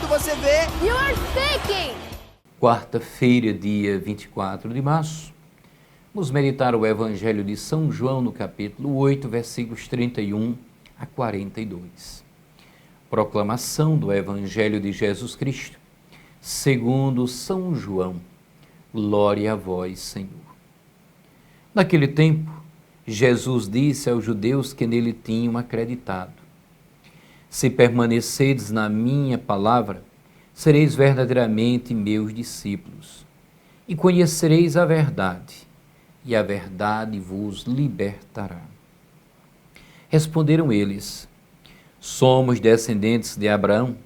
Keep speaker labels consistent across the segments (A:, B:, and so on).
A: você vê?
B: You're thinking.
C: Quarta-feira, dia 24 de março, vamos meditar o Evangelho de São João no capítulo 8, versículos 31 a 42. Proclamação do Evangelho de Jesus Cristo, segundo São João. Glória a vós, Senhor. Naquele tempo, Jesus disse aos judeus que nele tinham acreditado: se permanecerdes na minha palavra, sereis verdadeiramente meus discípulos, e conhecereis a verdade, e a verdade vos libertará. Responderam eles: somos descendentes de Abraão,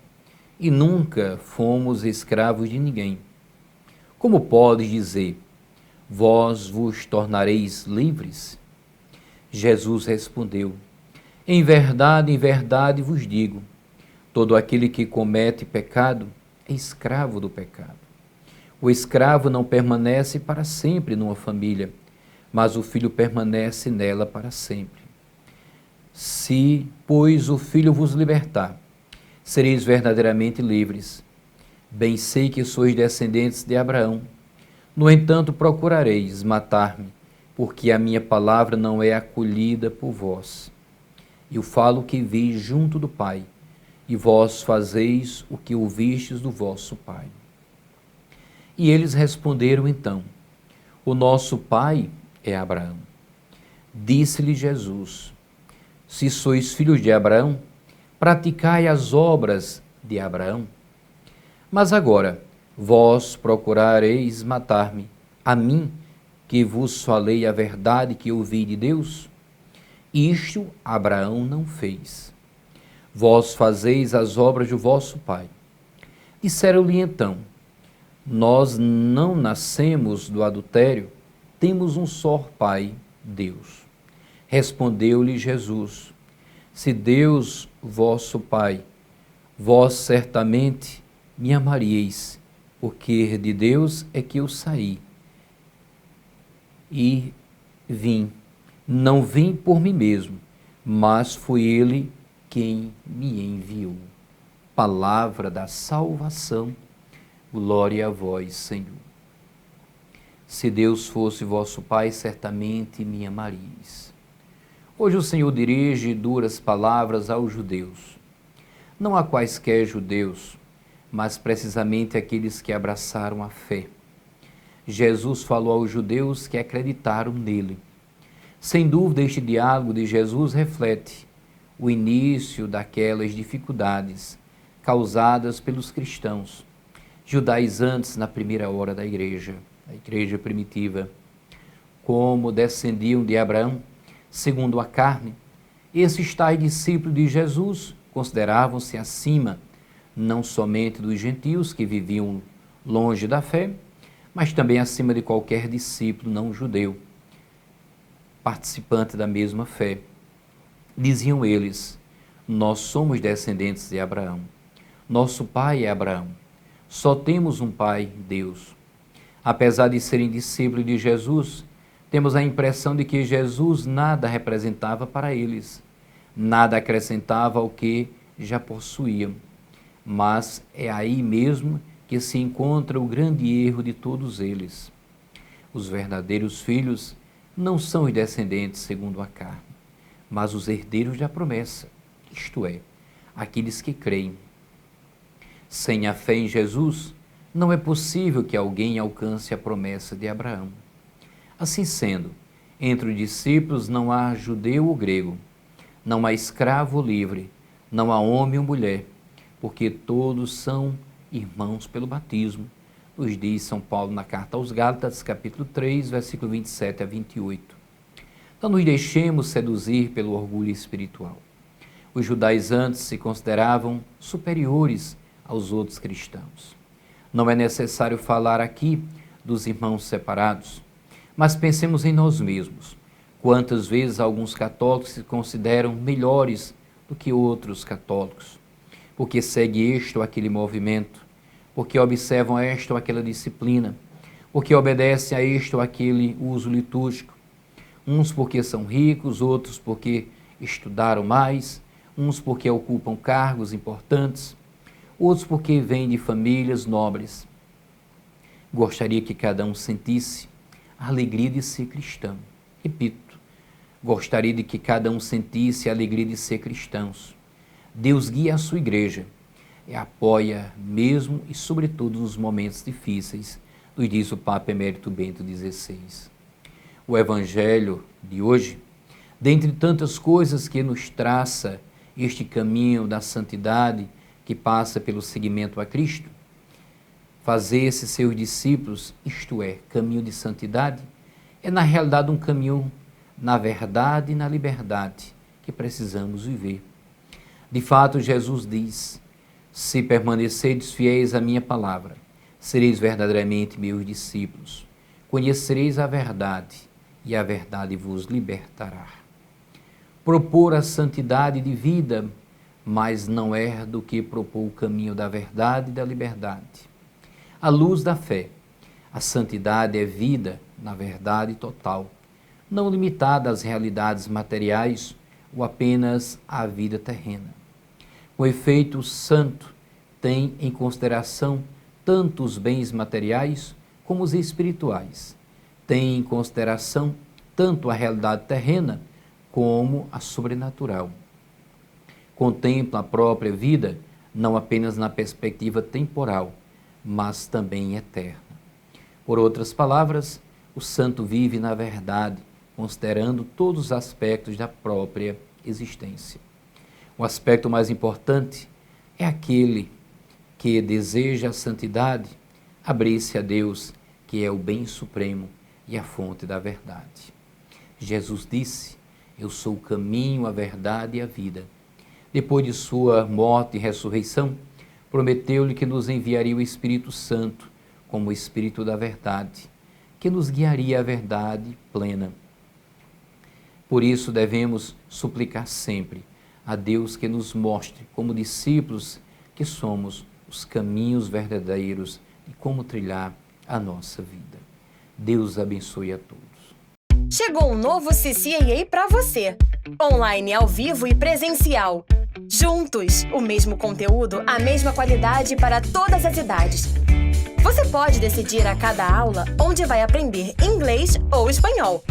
C: e nunca fomos escravos de ninguém. Como podes dizer, vós vos tornareis livres? Jesus respondeu: em verdade vos digo, todo aquele que comete pecado é escravo do pecado. O escravo não permanece para sempre numa família, mas o filho permanece nela para sempre. Se, pois, o Filho vos libertar, sereis verdadeiramente livres. Bem sei que sois descendentes de Abraão. No entanto, procurareis matar-me, porque a minha palavra não é acolhida por vós. Eu falo o que vi junto do Pai, e vós fazeis o que ouvistes do vosso pai. E eles responderam então: o nosso pai é Abraão. Disse-lhe Jesus: se sois filhos de Abraão, praticai as obras de Abraão. Mas agora, vós procurareis matar-me, a mim, que vos falei a verdade que ouvi de Deus? Isto Abraão não fez. Vós fazeis as obras do vosso pai. Disseram-lhe então: nós não nascemos do adultério, temos um só pai, Deus. Respondeu-lhe Jesus: se Deus, vosso pai, vós certamente me amaríeis, porque de Deus é que eu saí e vim. Não vim por mim mesmo, mas foi Ele quem me enviou. Palavra da salvação, glória a vós, Senhor. Se Deus fosse vosso Pai, certamente me amaríeis. Hoje o Senhor dirige duras palavras aos judeus. Não a quaisquer judeus, mas precisamente aqueles que abraçaram a fé. Jesus falou aos judeus que acreditaram nele. Sem dúvida, este diálogo de Jesus reflete o início daquelas dificuldades causadas pelos cristãos, judaizantes na primeira hora da igreja, a igreja primitiva. Como descendiam de Abraão, segundo a carne, esses tais discípulos de Jesus consideravam-se acima não somente dos gentios que viviam longe da fé, mas também acima de qualquer discípulo não judeu, participante da mesma fé. Diziam eles: nós somos descendentes de Abraão. Nosso pai é Abraão. Só temos um pai, Deus. Apesar de serem discípulos de Jesus, temos a impressão de que Jesus nada representava para eles, nada acrescentava ao que já possuíam. Mas é aí mesmo que se encontra o grande erro de todos eles. Os verdadeiros filhos não são os descendentes segundo a carne, mas os herdeiros da promessa, isto é, aqueles que creem. Sem a fé em Jesus, não é possível que alguém alcance a promessa de Abraão. Assim sendo, entre os discípulos não há judeu ou grego, não há escravo ou livre, não há homem ou mulher, porque todos são irmãos pelo batismo, nos diz São Paulo na carta aos Gálatas, capítulo 3, versículo 27 a 28. Não nos deixemos seduzir pelo orgulho espiritual. Os judaizantes se consideravam superiores aos outros cristãos. Não é necessário falar aqui dos irmãos separados, mas pensemos em nós mesmos. Quantas vezes alguns católicos se consideram melhores do que outros católicos, porque seguem este ou aquele movimento, porque observam esta ou aquela disciplina, porque obedecem a este ou aquele uso litúrgico. Uns porque são ricos, outros porque estudaram mais, uns porque ocupam cargos importantes, outros porque vêm de famílias nobres. Gostaria que cada um sentisse a alegria de ser cristão. Repito, gostaria de que cada um sentisse a alegria de ser cristãos. Deus guia a sua igreja e a apoia mesmo e sobretudo nos momentos difíceis, nos diz o Papa Emérito Bento XVI. O Evangelho de hoje, dentre tantas coisas que nos traça este caminho da santidade que passa pelo seguimento a Cristo, fazer-se seus discípulos, isto é, caminho de santidade, é na realidade um caminho na verdade e na liberdade que precisamos viver. De fato, Jesus diz: se permanecerdes fiéis à minha palavra, sereis verdadeiramente meus discípulos. Conhecereis a verdade e a verdade vos libertará. Propor a santidade de vida, mas não é do que propor o caminho da verdade e da liberdade. À luz da fé, a santidade é vida, na verdade total, não limitada às realidades materiais ou apenas à vida terrena. Com efeito, o santo tem em consideração tanto os bens materiais como os espirituais. Tem em consideração tanto a realidade terrena como a sobrenatural. Contempla a própria vida não apenas na perspectiva temporal, mas também eterna. Por outras palavras, o santo vive na verdade, considerando todos os aspectos da própria existência. O aspecto mais importante é aquele que deseja a santidade, abrir-se a Deus, que é o bem supremo e a fonte da verdade. Jesus disse: eu sou o caminho, a verdade e a vida. Depois de sua morte e ressurreição, prometeu-lhe que nos enviaria o Espírito Santo como o Espírito da verdade, que nos guiaria à verdade plena. Por isso devemos suplicar sempre a Deus que nos mostre, como discípulos que somos, os caminhos verdadeiros de como trilhar a nossa vida. Deus abençoe a todos.
A: Chegou um novo CCAA para você. Online, ao vivo e presencial. Juntos, o mesmo conteúdo, a mesma qualidade para todas as idades. Você pode decidir a cada aula onde vai aprender inglês ou espanhol.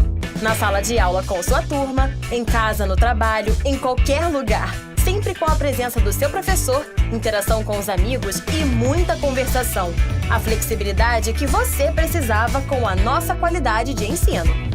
A: Na sala de aula com sua turma, em casa, no trabalho, em qualquer lugar. Sempre com a presença do seu professor, interação com os amigos e muita conversação. A flexibilidade que você precisava com a nossa qualidade de ensino.